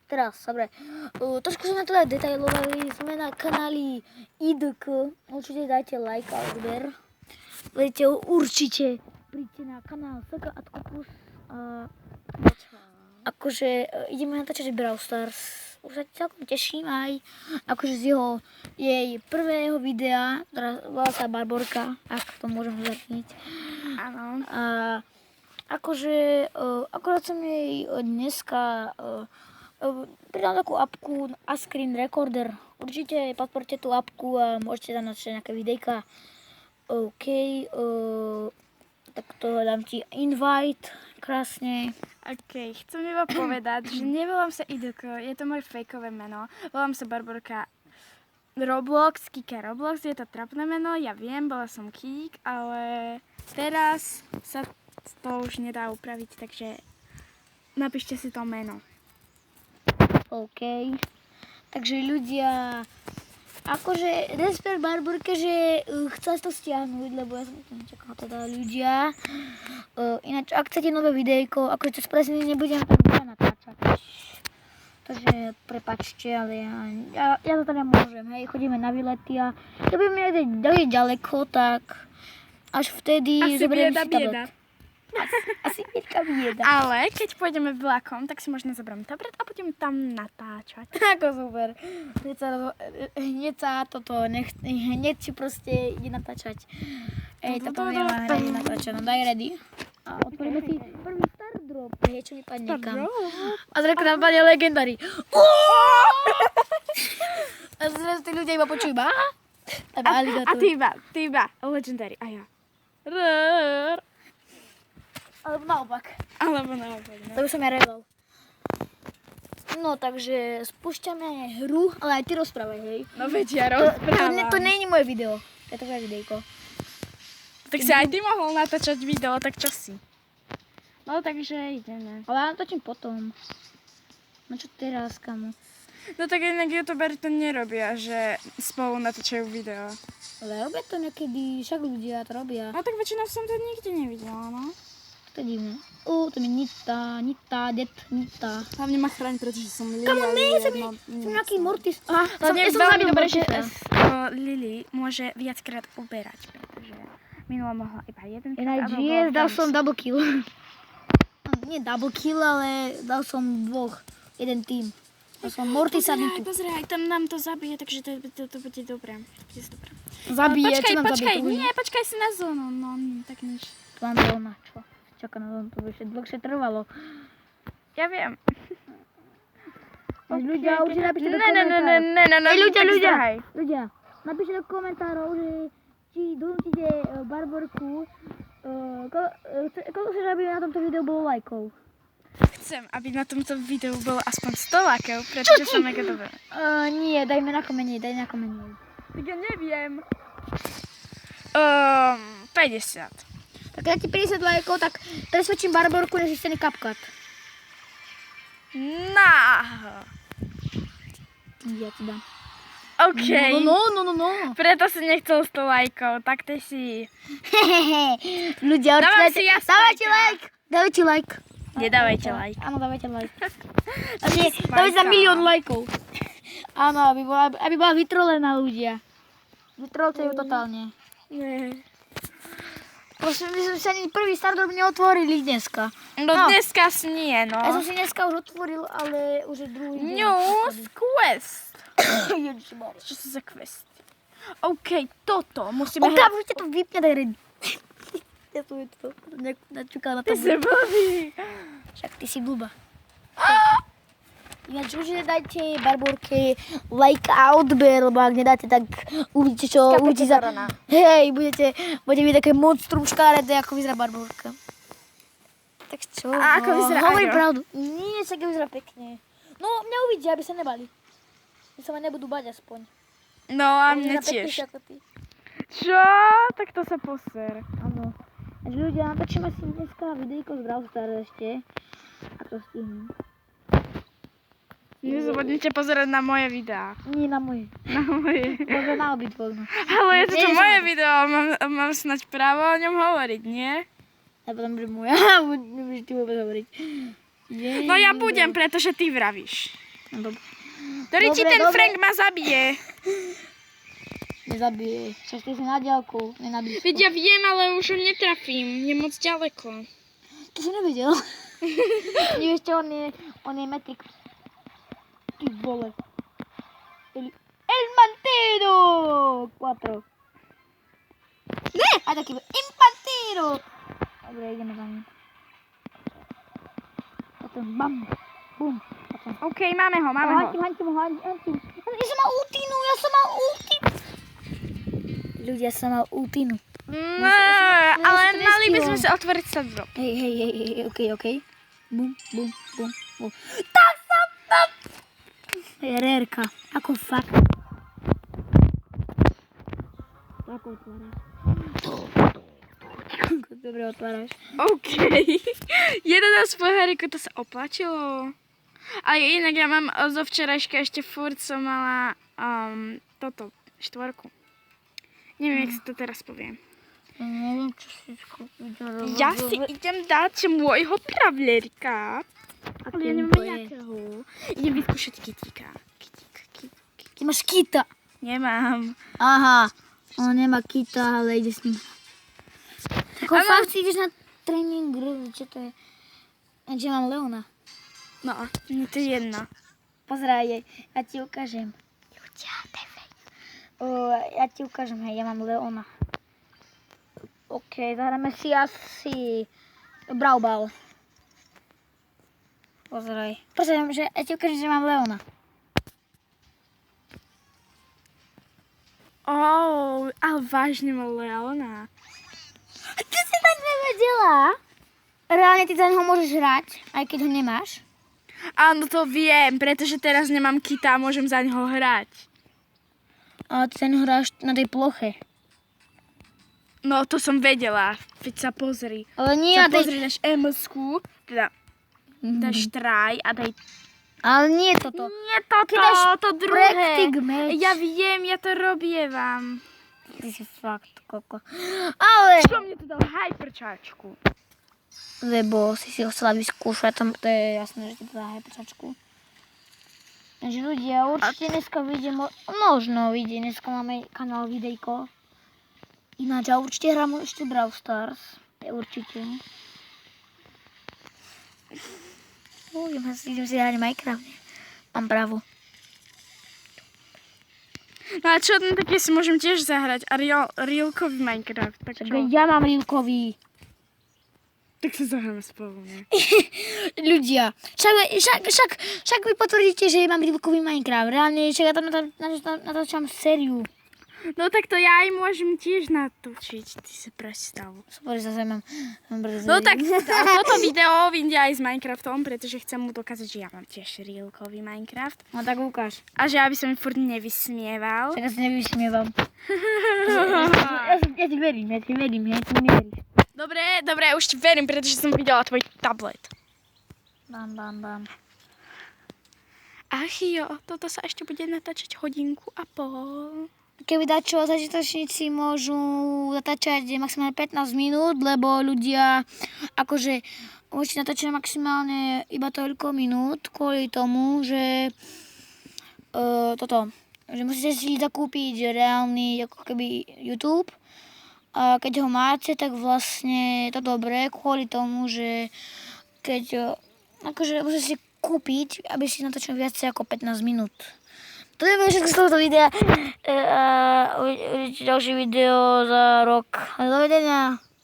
Teraz, dobre. Trošku sme to detailovali, sme na kanáli IDK. Určite dajte like a odber. Viete, určite príďte na kanál Saka a Kokos. Akože ideme natáčať Brawl Stars. Už sa celkom teším aj akože z jej prvého videa, ktorá volá sa Barborka, ak to môžem zverejniť. Áno. A akože akorát som jej dneska pridal takú apku Ascreen Recorder. Určite podporte tú apku a môžete tam natáčať nejaké videjka. OK, tak to dám ti invite, krásne. OK, chcem iba povedať, že nevolám sa IDK, je to moje fejkové meno. Volám sa Barborka Roblox, Kika Roblox, je to trapné meno, ja viem, bola som Kik, ale teraz sa to už nedá upraviť, takže napíšte si to meno. OK, takže ľudia, akože respekt Barborke, že chce to stiahnuť, lebo ja som to nečakala teda ľudia. Ináč, ak chcete nové videjko, akože cez prázdniny nebudem tak veľa natáčať. Takže prepáčte, ale ja to teda môžem, hej, chodíme na výlety a keď budeme niekde ďaleko, tak až vtedy zoberiem si tablet. Asi bieda. Ale keď pôjdeme vlakom, tak si možno zoberiem tablet a budeme tam natáčať. Ako super. Hneď si proste ide natáčať. To poviem a hneď natáčať. No daj ready. A otvoríme si prvý star drop. Čo mi padne kam. A zrazu nám padne legendary. A zrazu tí ľudia iba počujú iba. A ty iba legendary. A ja. Alebo naopak. No. To by som ja reval. No, takže spúšťame hru, ale aj ty rozprávaj, hej. No veď ja rozprávam. To nie je moje video. Je to tvoje videjko. Tak si aj ty mohol natáčať video, tak čo si? No takže ideme. Ale ja natáčim potom. No čo teraz, kamo? No tak inak youtuberi to nerobia, že spolu natáčajú video. Ale robia to niekedy, však ľudia to robia. No tak väčšinou som to nikde nevidela, no. To je divné. To mi Nita. Hlavne ma chráň, pretože som Lili. Kamo, som nejaký Mortis. To je veľmi dobré, že Lili môže viackrát uberať, pretože minula mohla iba jedenkrát. Ináč dal som double kill. Nie double kill, ale dal som dvoch. Jeden tým. Dal som Mortis a Nitu. Pozeraj, tam nám to zabije, takže to bude dobré. Zabije, čo nám počkaj, zabije? nie, počkaj si na zónu, no tak nič. To mám zóna, čo? Čaká na zónu, to by ešte dlhšie trvalo. Ja viem. Ľudia, určite napíšte do komentárov. Ľudia, napíšte do komentárov, že či donútite Barborku, koľko chceš, aby na tomto videu bolo lajkov? Chcem, aby na tomto videu bolo aspoň 100 lajkov, pretože som mega dobrá. Nie, daj na komenej. Tak ja neviem. 50. Tak ja ti 50 lajkov, tak presvedčím Barborku, že si stane CapCut. Ja ti dám. OK. No. Preto si nechcel 100 lajkov, tak ty si... Ľudia, Dávam si dávajte like. Nedávajte like. Áno, dávajte like. Dávajte za 1 000 000 lajkov. Áno, aby bola vytrolená ľudia. Vytrolte ju totálne. Nie. Prosím, my sme sa ani prvý Stardrop neotvorili dneska. No dneska nie, no. Ja som si dneska už otvoril, ale už je druhý deň. News Quest. Ježišmarja. Čo sú za questy? OK, toto musíme... Okamžite to vypne, daj ready. Ja som to načúkala na to. Ty si blbý. Však ty si blbá. Ináč už dajte Barborke like a odber, lebo ak nedáte, tak uvidíte čo... Skápete korona. Hej, budete vidieť také monstrum škáredé, ako vyzerá Barborka. Tak čo? A ako vyzerá Hovorím Ajo? pravdu. Nie, však vyzerá pekne. No, mňa uvidia, aby sa nebali. My sa ma nebudú bať aspoň. No a mne Vyzerá peknejšie tiež. ako ty. Čo? Tak to sa poser. Áno. Takže ľudia, natočíme si dneska videjko z Brawl Stars ešte. A to stihnem. Nezabudnite pozerať na moje videá. Nie na moje. Na moje. Možno na obidvoch. No. Ale je to moje video, mám snať právo o ňom hovoriť, nie? A potom bude moja, budeš ty vôbec hovoriť. No ja budem, pretože ty vravíš. No, dobre. Ktorý ti Dobre, ten dobre. Frank ma zabije. Nezabije. Však ty si na diaľku, nie na blízko. Veď ja viem, ale už ho netrafím. Je moc ďaleko. To som nevedel. Nevieš čo, on je metrik. Ty vole. El Mantero! 4. Ne! A taký Impantero! Dobre, ideme za ním. Potom bam, bum. Potom. OK, máme ho. Haňtím. Ja som mal ultinu. Ľudia, som mal ultinu. No, ale mali by sme sa otvoriť sa drop. Hej, okej. Bum. Tak som tam! Rérka, ako fakt. Ako otváraš? Dobre otváraš. OK. 11 poháriku, to sa oplatilo. A inak ja mám zo včerajška ešte furt som mala toto, 4. Neviem, jak sa to teraz poviem. Neviem, čo si videla. Ja si idem dať môjho pravlerika. Ale ja nemám nejakého. Idem vyskúšať kytíka. Ty máš kita. Nemám. Aha, on nemá kita, ale ide s ním. Ako fakt si ideš na tréning, čo to je? Ja mám Leona. No, nie to je jedno. Pozeraj jej, ja ti ukážem. Ja ti ukážem, hej, ja mám Leona. OK, zahráme si asi Brawl Ball. Pozeraj. Pozeraj, že ja ti ukážem, že mám Leona. Ale vážne mal Leona. A ty si tak nevedela? Reálne ty za neho môžeš hrať, aj keď ho nemáš? Áno, to viem, pretože teraz nemám kita a môžem za neho hrať. Ale ty za neho hráš na tej ploche. No, to som vedela. Veď sa pozri. Ale nie Sa na tej... pozri, dáš MS-ku, teda dáš try a daj... Ale nie toto. Nie toto, Ty dáš to druhé. Practic match. Ja viem, ja to robievam. Ty si fakt koko. Ale... Čo mne to dal hyperčačku? Lebo si ho chcela vyskúšať, to je jasné, že ti to dá hyperčačku. Takže ľudia, určite dneska vyjde, možno vyjde, dneska máme kanál videjko. Ináč, a určite hrám ešte Brawl Stars. Určite. Idem si hrať Minecraft. Mám právo. No a čo tam také si môžem tiež zahrať? A reelkový Minecraft, tak čo? Ja mám Rilkový. Tak sa zahráme spolu, ne? Ľudia, však vy potvrdíte, že mám Rilkový Minecraft. Reálne, však ja tam natáčam sériu. No tak to ja aj môžem tiež natočiť, ty si predstav. Super, zase mám brzo. No tak toto video vyjde aj s Minecraftom, pretože chcem mu dokázať, že ja mám tiež reelkový Minecraft. No tak ukáž. A že aby som mi furt nevysmieval. Tak ja sa nevysmievam. Ja ti verím, ja ti neveríš. Dobre, už ti verím, pretože som videla tvoj tablet. Bam. Ach jo, toto sa ešte bude natáčať 1,5 hodiny. Keby dačo, začiatočníci môžu natáčať maximálne 15 minút, lebo ľudia, akože môžete natáčať maximálne iba toľko minút, kvôli tomu, že že musíte si zakúpiť reálny ako keby YouTube. A keď ho máte, tak vlastne je to dobré kvôli tomu, že keď akože musíte si kúpiť, aby si natočil viacej ako 15 minút. To je všetko z tohto videa. Uvidíte ďalšie video za rok. Dovidenia.